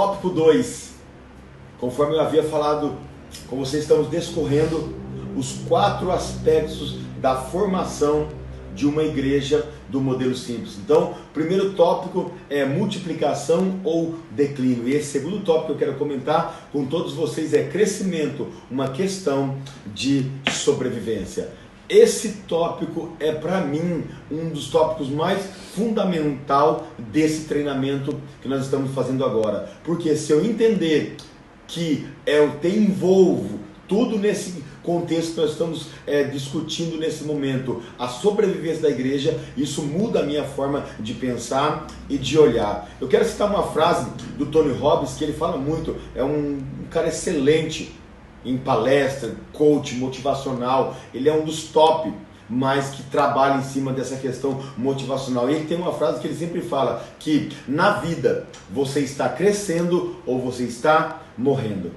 tópico 2. Conforme eu havia falado com vocês, estamos discorrendo os 4 aspectos da formação de uma igreja do modelo simples. Então, o primeiro tópico é multiplicação ou declínio. E esse segundo tópico que eu quero comentar com todos vocês é crescimento, uma questão de sobrevivência. Esse tópico é, para mim, um dos tópicos mais fundamental desse treinamento que nós estamos fazendo agora. Porque se eu entender que eu envolvo tudo nesse contexto que nós estamos discutindo nesse momento, a sobrevivência da igreja, isso muda a minha forma de pensar e de olhar. Eu quero citar uma frase do Tony Robbins, que ele fala muito, é um cara excelente em palestra, coach, motivacional, ele é um dos top, mas que trabalha em cima dessa questão motivacional. E ele tem uma frase que ele sempre fala, que na vida você está crescendo ou você está morrendo.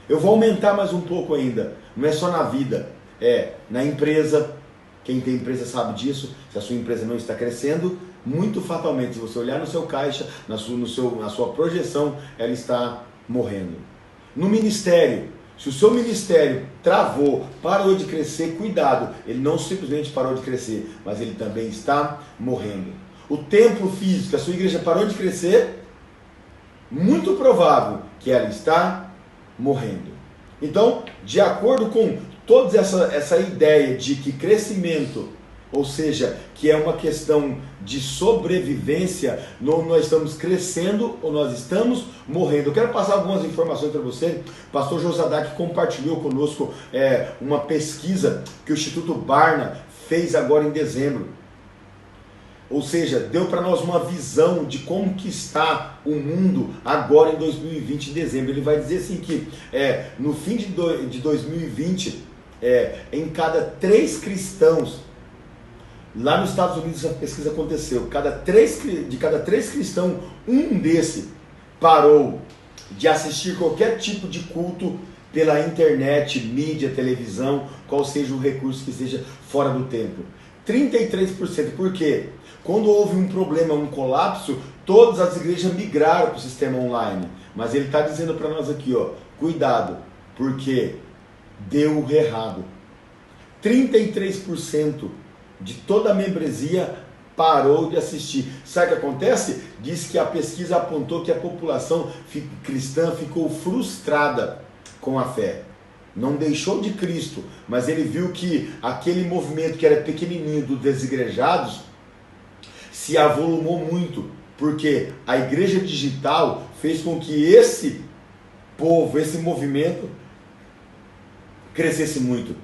Eu vou aumentar mais um pouco ainda, não é só na vida, é na empresa. Quem tem empresa sabe disso. Se a sua empresa não está crescendo, muito fatalmente, se você olhar no seu caixa, na sua projeção, ela está morrendo. No ministério, se o seu ministério travou, parou de crescer, cuidado, ele não simplesmente parou de crescer, mas ele também está morrendo. O templo físico, a sua igreja parou de crescer, muito provável que ela está morrendo. Então, de acordo com toda essa ideia de que crescimento, ou seja, que é uma questão de sobrevivência, nós estamos crescendo ou nós estamos morrendo. Eu quero passar algumas informações para você. O pastor Josadak compartilhou conosco uma pesquisa que o Instituto Barna fez agora em dezembro. Ou seja, deu para nós uma visão de como que está o mundo agora em 2020, em dezembro. Ele vai dizer assim que no fim de 2020, em cada 3 cristãos, lá nos Estados Unidos essa pesquisa aconteceu, de cada 3 cristãos, um desse parou de assistir qualquer tipo de culto pela internet, mídia, televisão, qual seja o recurso que esteja fora do templo. 33%. Por quê? Quando houve um problema, um colapso, todas as igrejas migraram para o sistema online. Mas ele está dizendo para nós aqui, cuidado, porque deu errado. 33% de toda a membresia parou de assistir. Sabe o que acontece? Diz que a pesquisa apontou que a população cristã ficou frustrada com a fé. Não deixou de Cristo, mas ele viu que aquele movimento que era pequenininho dos desigrejados se avolumou muito, porque a igreja digital fez com que esse povo, esse movimento crescesse muito.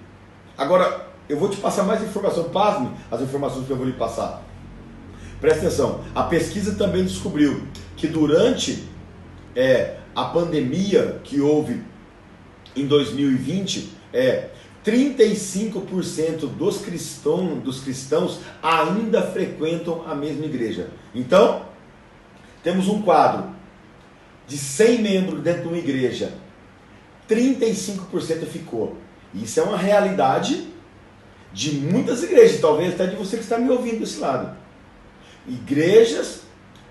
Agora, eu vou te passar mais informação, pasme as informações que eu vou lhe passar. Presta atenção, a pesquisa também descobriu que durante a pandemia que houve em 2020, 35% dos cristãos ainda frequentam a mesma igreja. Então, temos um quadro de 100 membros dentro de uma igreja, 35% ficou. Isso é uma realidade de muitas igrejas, talvez até de você que está me ouvindo desse lado. Igrejas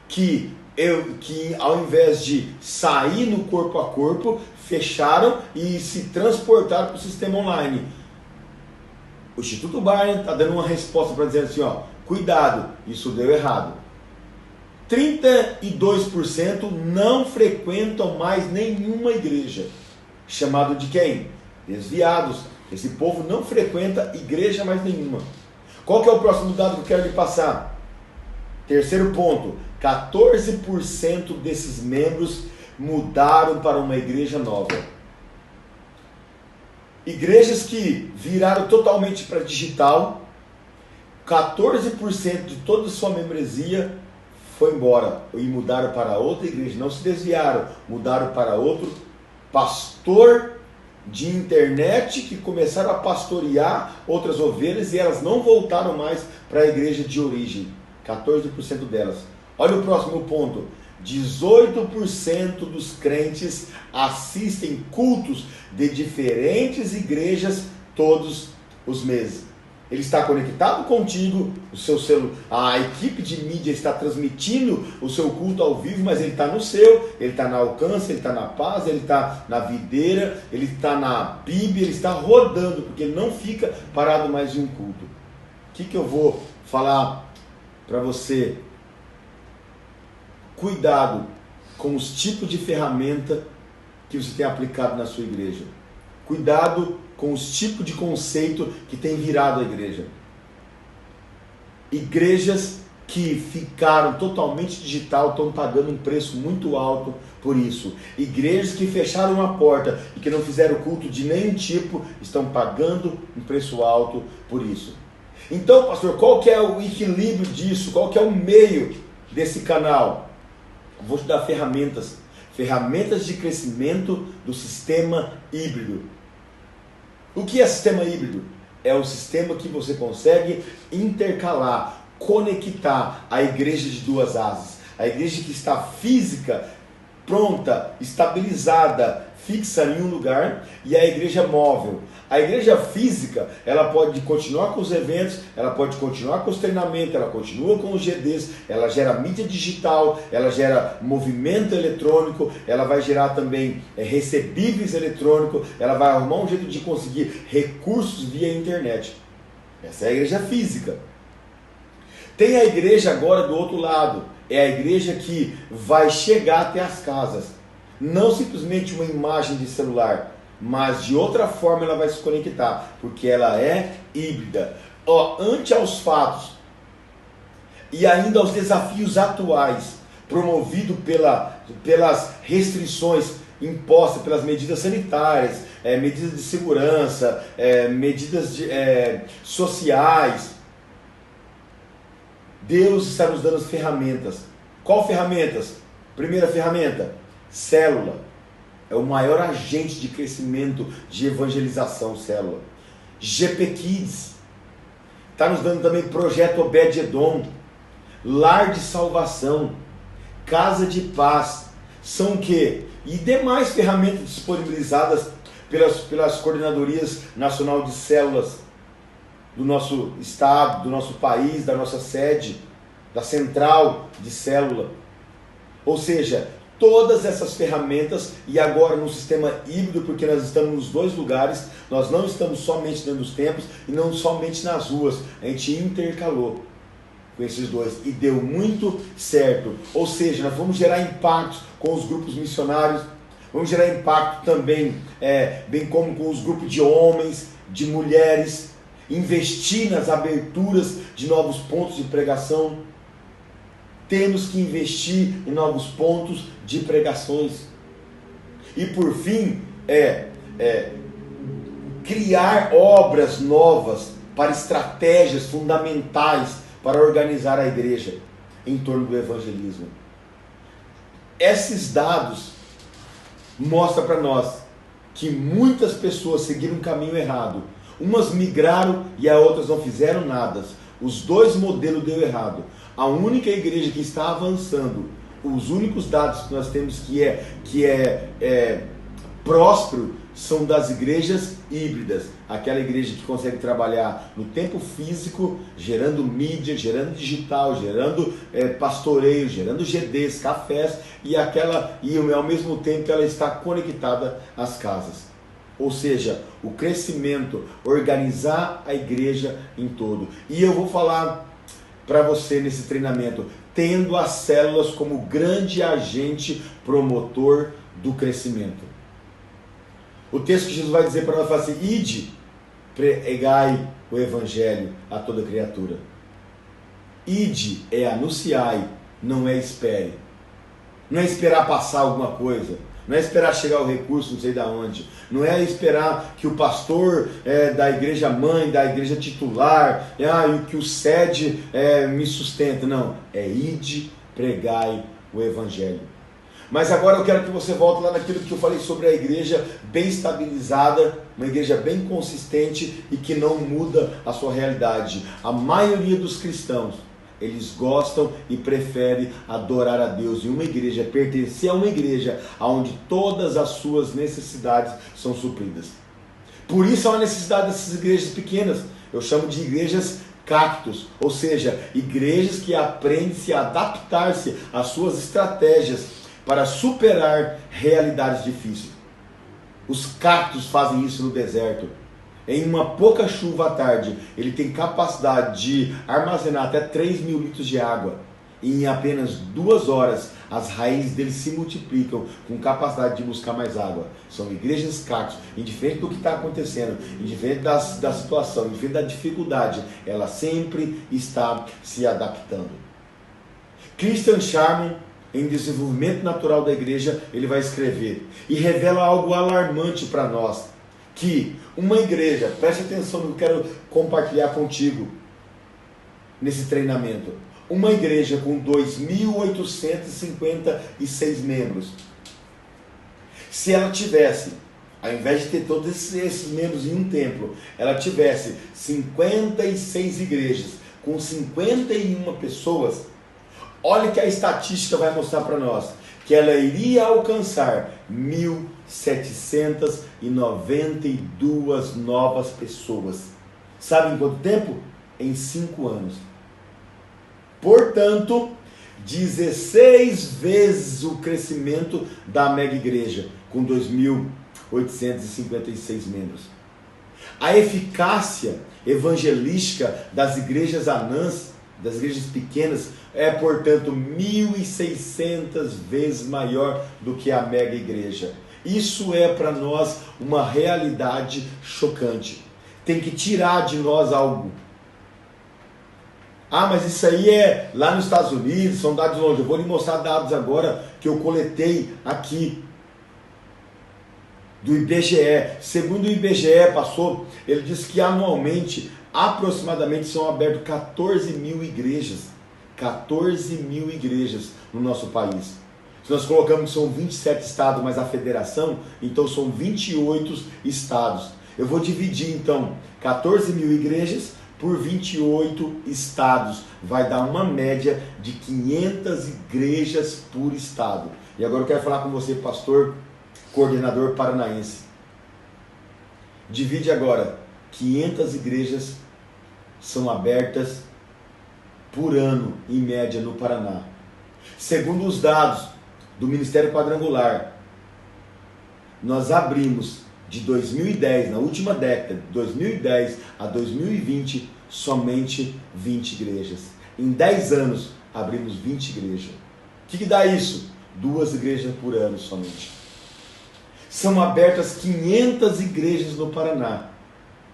que ao invés de sair no corpo a corpo, fecharam e se transportaram para o sistema online. O Instituto Barna está dando uma resposta para dizer assim, cuidado, isso deu errado. 32% não frequentam mais nenhuma igreja. Chamado de quem? Desviados. Esse povo não frequenta igreja mais nenhuma. Qual que é o próximo dado que eu quero lhe passar? Terceiro ponto, 14% desses membros mudaram para uma igreja nova. Igrejas que viraram totalmente para digital, 14% de toda a sua membresia foi embora e mudaram para outra igreja. Não se desviaram, mudaram para outro pastor de internet que começaram a pastorear outras ovelhas e elas não voltaram mais para a igreja de origem. 14% delas. Olha o próximo ponto. 18% dos crentes assistem cultos de diferentes igrejas todos os meses. Ele está conectado contigo, o seu celular, a equipe de mídia está transmitindo o seu culto ao vivo, mas ele está no seu, ele está na Alcance, ele está na Paz, ele está na Videira, ele está na Bíblia, ele está rodando, porque ele não fica parado mais em um culto. O que eu vou falar para você? Cuidado com os tipos de ferramenta que você tem aplicado na sua igreja. Cuidado com os tipos de conceito que tem virado a igreja. Igrejas que ficaram totalmente digital estão pagando um preço muito alto por isso. Igrejas que fecharam a porta e que não fizeram culto de nenhum tipo estão pagando um preço alto por isso. Então, pastor, qual que é o equilíbrio disso? Qual que é o meio desse canal? Eu vou te dar ferramentas de crescimento do sistema híbrido. O que é sistema híbrido? É o sistema que você consegue intercalar, conectar a igreja de duas asas. A igreja que está física, pronta, estabilizada, fixa em um lugar, e a igreja móvel. A igreja física, ela pode continuar com os eventos, ela pode continuar com os treinamentos, ela continua com os GDs, ela gera mídia digital, ela gera movimento eletrônico, ela vai gerar também recebíveis eletrônicos, ela vai arrumar um jeito de conseguir recursos via internet. Essa é a igreja física. Tem a igreja agora do outro lado, é a igreja que vai chegar até as casas. Não simplesmente uma imagem de celular, mas de outra forma ela vai se conectar, porque ela é híbrida. Ante aos fatos e ainda aos desafios atuais, promovido pelas restrições impostas, pelas medidas sanitárias, medidas de segurança, medidas sociais, Deus está nos dando as ferramentas. Qual ferramentas? Primeira ferramenta, célula. É o maior agente de crescimento, de evangelização, célula. GP Kids. Está nos dando também projeto Obed-Edom. Lar de salvação. Casa de paz. São o quê? E demais ferramentas disponibilizadas pelas coordenadorias nacional de células do nosso estado, do nosso país, da nossa sede, da central de célula. Ou seja, todas essas ferramentas, e agora no sistema híbrido, porque nós estamos nos dois lugares, nós não estamos somente dentro dos templos e não somente nas ruas, a gente intercalou com esses dois e deu muito certo. Ou seja, nós vamos gerar impactos com os grupos missionários, vamos gerar impacto também, bem como com os grupos de homens, de mulheres, investir nas aberturas de novos pontos de pregação. Temos que investir em novos pontos de pregações. E por fim, criar obras novas para estratégias fundamentais para organizar a igreja em torno do evangelismo. Esses dados mostram para nós que muitas pessoas seguiram um caminho errado. Umas migraram e as outras não fizeram nada. Os dois modelos deu errado. A única igreja que está avançando, os únicos dados que nós temos que é próspero, são das igrejas híbridas. Aquela igreja que consegue trabalhar no tempo físico, gerando mídia, gerando digital, gerando pastoreio, gerando GDs, cafés, e ao mesmo tempo ela está conectada às casas. Ou seja, o crescimento, organizar a igreja em todo. E eu vou falar para você nesse treinamento, tendo as células como grande agente promotor do crescimento. O texto que Jesus vai dizer para nós, fala assim: ide, pregai o evangelho a toda criatura. Ide é anunciai, não é espere. Não é esperar passar alguma coisa. Não é esperar chegar o recurso não sei de onde. Não é esperar que o pastor da igreja mãe, da igreja titular, que o sede me sustenta. Não, é ide, pregai o evangelho. Mas agora eu quero que você volte lá naquilo que eu falei sobre a igreja bem estabilizada, uma igreja bem consistente e que não muda a sua realidade. A maioria dos cristãos, eles gostam e preferem adorar a Deus em uma igreja, pertencer a uma igreja onde todas as suas necessidades são supridas. Por isso há uma necessidade dessas igrejas pequenas, eu chamo de igrejas cactos, ou seja, igrejas que aprendem a se adaptar-se às suas estratégias para superar realidades difíceis. Os cactos fazem isso no deserto. Em uma pouca chuva à tarde, ele tem capacidade de armazenar até 3.000 litros de água. E em apenas 2 horas, as raízes dele se multiplicam com capacidade de buscar mais água. São igrejas cactos, indiferente do que está acontecendo, indiferente da situação, indiferente da dificuldade, ela sempre está se adaptando. Christian Sharman, em Desenvolvimento Natural da Igreja, ele vai escrever e revela algo alarmante para nós, que uma igreja, preste atenção no que eu quero compartilhar contigo nesse treinamento, uma igreja com 2.856 membros, se ela tivesse, ao invés de ter todos esses membros em um templo, ela tivesse 56 igrejas com 51 pessoas, olha que a estatística vai mostrar para nós, que ela iria alcançar 1.792 novas pessoas. Sabe em quanto tempo? Em 5 anos. Portanto, 16 vezes o crescimento da mega igreja, com 2.856 membros. A eficácia evangelística das igrejas anãs, das igrejas pequenas, é, portanto, 1.600 vezes maior do que a mega igreja. Isso é para nós uma realidade chocante. Tem que tirar de nós algo. Ah, mas isso aí é lá nos Estados Unidos, são dados longe. Eu vou lhe mostrar dados agora que eu coletei aqui do IBGE. Segundo o IBGE, ele disse que anualmente, aproximadamente, são abertas 14.000 igrejas. 14.000 igrejas no nosso país. Se nós colocamos que são 27 estados, mais a federação, então são 28 estados. Eu vou dividir então 14.000 igrejas por 28 estados. Vai dar uma média de 500 igrejas por estado. E agora eu quero falar com você, pastor, coordenador paranaense. Divide agora, 500 igrejas são abertas por ano, em média, no Paraná. Segundo os dados do Ministério Quadrangular, nós abrimos de 2010, na última década, de 2010 a 2020, somente 20 igrejas. Em 10 anos, abrimos 20 igrejas. O que dá isso? 2 igrejas por ano somente. São abertas 500 igrejas no Paraná.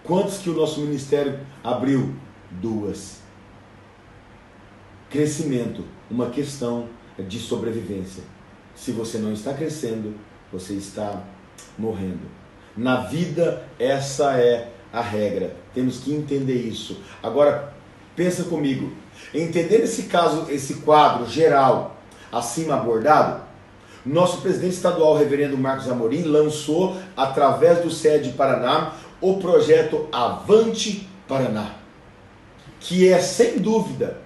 Quantos que o nosso ministério abriu? 2. Crescimento, uma questão de sobrevivência. Se você não está crescendo, você está morrendo. Na vida, essa é a regra. Temos que entender isso. Agora, pensa comigo. Entendendo esse caso, esse quadro geral acima abordado, nosso presidente estadual, reverendo Marcos Amorim, lançou, através do SED Paraná, o projeto Avante Paraná, que é, sem dúvida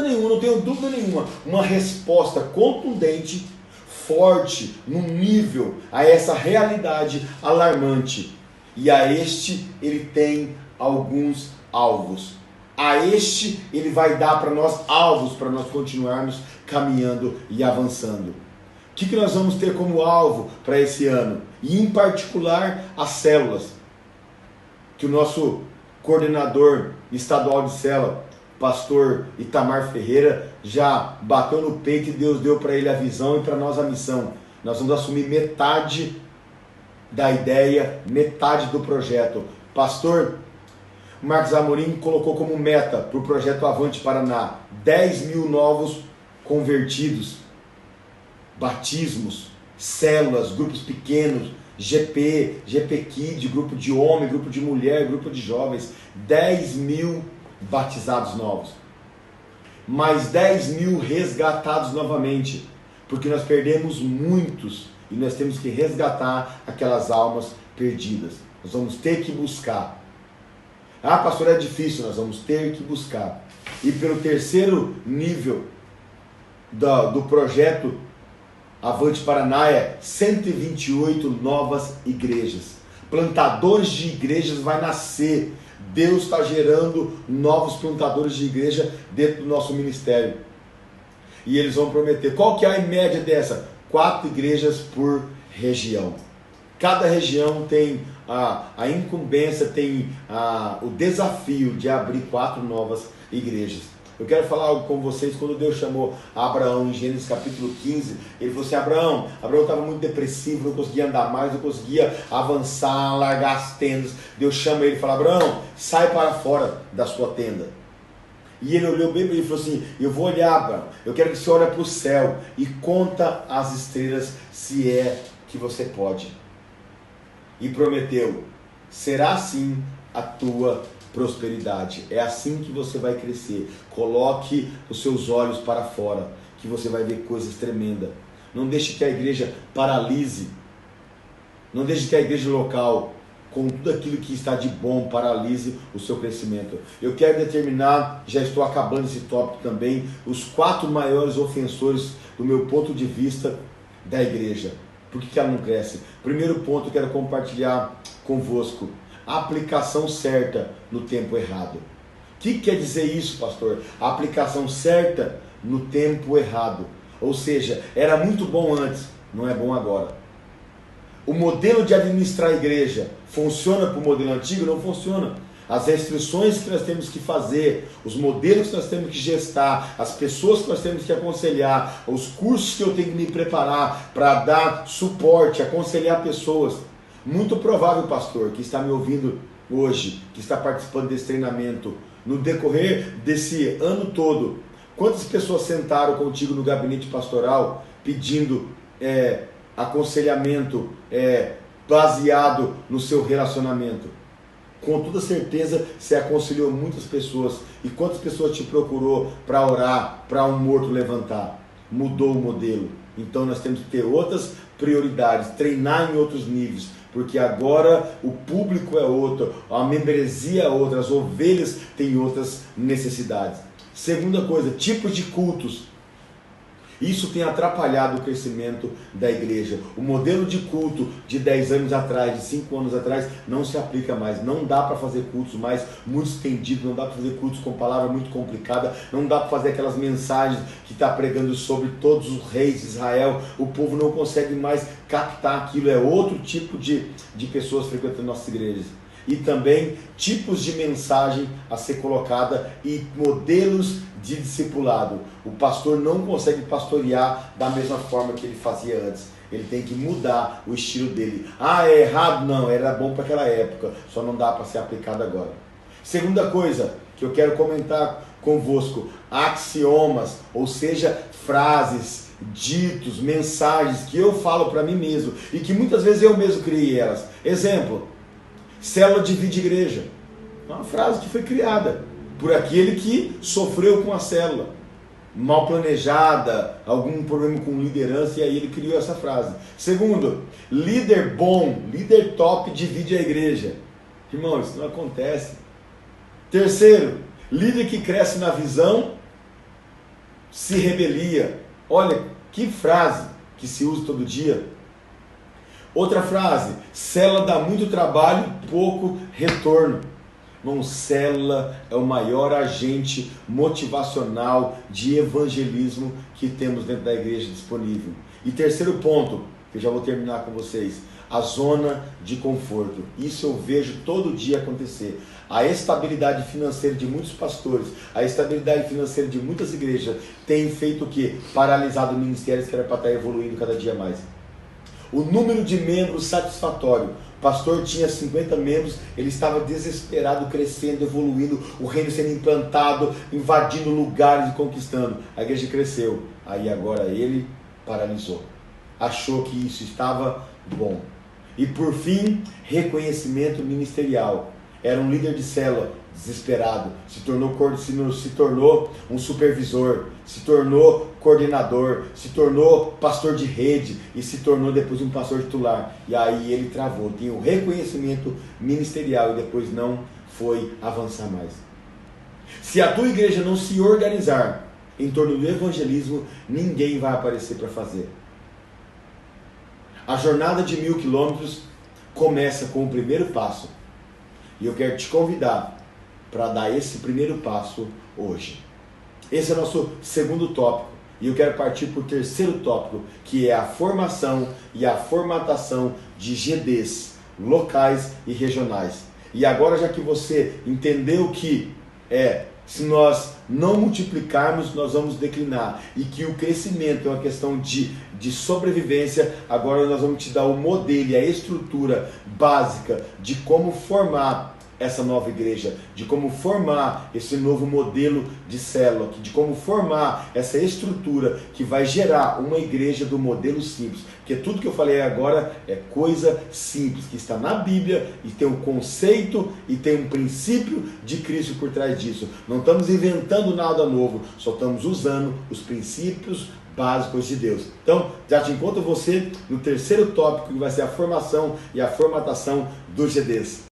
nenhuma, não tenho dúvida nenhuma, uma resposta contundente, forte, num nível a essa realidade alarmante. E a este ele tem alguns alvos. A este ele vai dar para nós alvos para nós continuarmos caminhando e avançando. O que nós vamos ter como alvo para esse ano? E em particular as células, que o nosso coordenador estadual de célula, pastor Itamar Ferreira, já bateu no peito e Deus deu para ele a visão e para nós a missão. Nós vamos assumir metade da ideia, metade do projeto. Pastor Marcos Amorim colocou como meta para o projeto Avante Paraná 10.000 novos convertidos, batismos, células, grupos pequenos, GP Kids, grupo de homem, grupo de mulher, grupo de jovens, 10.000 batizados novos, mais 10.000 resgatados novamente, porque nós perdemos muitos e nós temos que resgatar aquelas almas perdidas. Nós vamos ter que buscar. Ah, pastor, é difícil. Nós vamos ter que buscar. E pelo terceiro nível do projeto Avante Paraná é 128 novas igrejas. plantadores de igrejas vai nascer. Deus está gerando novos plantadores de igreja dentro do nosso ministério. E eles vão prometer. Qual que é a média dessa? 4 igrejas por região. Cada região tem a incumbência, tem o desafio de abrir 4 novas igrejas. Eu quero falar algo com vocês. Quando Deus chamou Abraão em Gênesis capítulo 15, ele falou assim: Abraão estava muito depressivo, não conseguia andar mais, não conseguia avançar, largar as tendas. Deus chama ele e fala: Abraão, sai para fora da sua tenda. E ele olhou bem para ele e falou assim: eu vou olhar, Abraão, eu quero que você olhe para o céu e conta as estrelas, se é que você pode. E prometeu: será assim a tua prosperidade, é assim que você vai crescer. Coloque os seus olhos para fora, que você vai ver coisas tremendas. Não deixe que a igreja paralise, não deixe que a igreja local, com tudo aquilo que está de bom, paralise o seu crescimento. Eu quero determinar, já estou acabando esse tópico também, os 4 maiores ofensores, do meu ponto de vista, da igreja. Por que ela não cresce? Primeiro ponto, eu quero compartilhar convosco: a aplicação certa no tempo errado. O que quer dizer isso, pastor? A aplicação certa no tempo errado. Ou seja, era muito bom antes, não é bom agora. O modelo de administrar a igreja funciona para o modelo antigo? Não funciona. As restrições que nós temos que fazer, os modelos que nós temos que gestar, as pessoas que nós temos que aconselhar, os cursos que eu tenho que me preparar para dar suporte, aconselhar pessoas. Muito provável, pastor, que está me ouvindo hoje, que está participando desse treinamento, no decorrer desse ano todo, quantas pessoas sentaram contigo no gabinete pastoral pedindo aconselhamento baseado no seu relacionamento? Com toda certeza você aconselhou muitas pessoas. E quantas pessoas te procurou para orar, para um morto levantar? Mudou o modelo. Então nós temos que ter outras prioridades, treinar em outros níveis, porque agora o público é outro, a membresia é outra, as ovelhas têm outras necessidades. Segunda coisa, tipos de cultos. Isso tem atrapalhado o crescimento da igreja. O modelo de culto de 10 anos atrás, de 5 anos atrás, não se aplica mais. Não dá para fazer cultos mais muito estendidos, não dá para fazer cultos com palavra muito complicada, não dá para fazer aquelas mensagens que está pregando sobre todos os reis de Israel. O povo não consegue mais captar aquilo. É outro tipo de pessoas frequentando nossas igrejas. E também tipos de mensagem a ser colocada e modelos de discipulado. O pastor não consegue pastorear da mesma forma que ele fazia antes. Ele tem que mudar o estilo dele. É errado? Não, era bom para aquela época, só não dá para ser aplicado agora. Segunda coisa que eu quero comentar convosco: axiomas, ou seja, frases, ditos, mensagens que eu falo para mim mesmo e que muitas vezes eu mesmo criei elas. Exemplo: célula divide igreja. Uma frase que foi criada por aquele que sofreu com a célula, mal planejada, algum problema com liderança, e aí ele criou essa frase. Segundo, líder bom, líder top divide a igreja. Irmão, isso não acontece. Terceiro, líder que cresce na visão se rebelia. Olha que frase que se usa todo dia. Outra frase: célula dá muito trabalho, pouco retorno. Irmão, célula é o maior agente motivacional de evangelismo que temos dentro da igreja disponível. E terceiro ponto, que eu já vou terminar com vocês: a zona de conforto. Isso eu vejo todo dia acontecer. A estabilidade financeira de muitos pastores, a estabilidade financeira de muitas igrejas tem feito o quê? Paralisado ministérios que era para estar evoluindo cada dia mais. O número de membros satisfatório. O pastor tinha 50 membros, ele estava desesperado, crescendo, evoluindo, o reino sendo implantado, invadindo lugares e conquistando. A igreja cresceu. Aí agora ele paralisou. Achou que isso estava bom. E por fim, reconhecimento ministerial. Era um líder de célula, desesperado, se tornou um supervisor, se tornou coordenador, se tornou pastor de rede e se tornou depois um pastor titular. E aí ele travou, tinha o reconhecimento ministerial e depois não foi avançar mais. Se a tua igreja não se organizar em torno do evangelismo, ninguém vai aparecer para fazer. A jornada de 1000 quilômetros começa com o primeiro passo. E eu quero te convidar para dar esse primeiro passo hoje. Esse é o nosso segundo tópico. E eu quero partir para o terceiro tópico, que é a formação e a formatação de GDs locais e regionais. E agora, já que você entendeu que se nós não multiplicarmos, nós vamos declinar, e que o crescimento é uma questão de sobrevivência, agora nós vamos te dar o modelo e a estrutura básica de como formar essa nova igreja, de como formar esse novo modelo de célula, de como formar essa estrutura que vai gerar uma igreja do modelo simples. Porque tudo que eu falei agora é coisa simples, que está na Bíblia e tem um conceito e tem um princípio de Cristo por trás disso. Não estamos inventando nada novo, só estamos usando os princípios básicos de Deus. Então, já te encontro você no terceiro tópico, que vai ser a formação e a formatação dos GDs.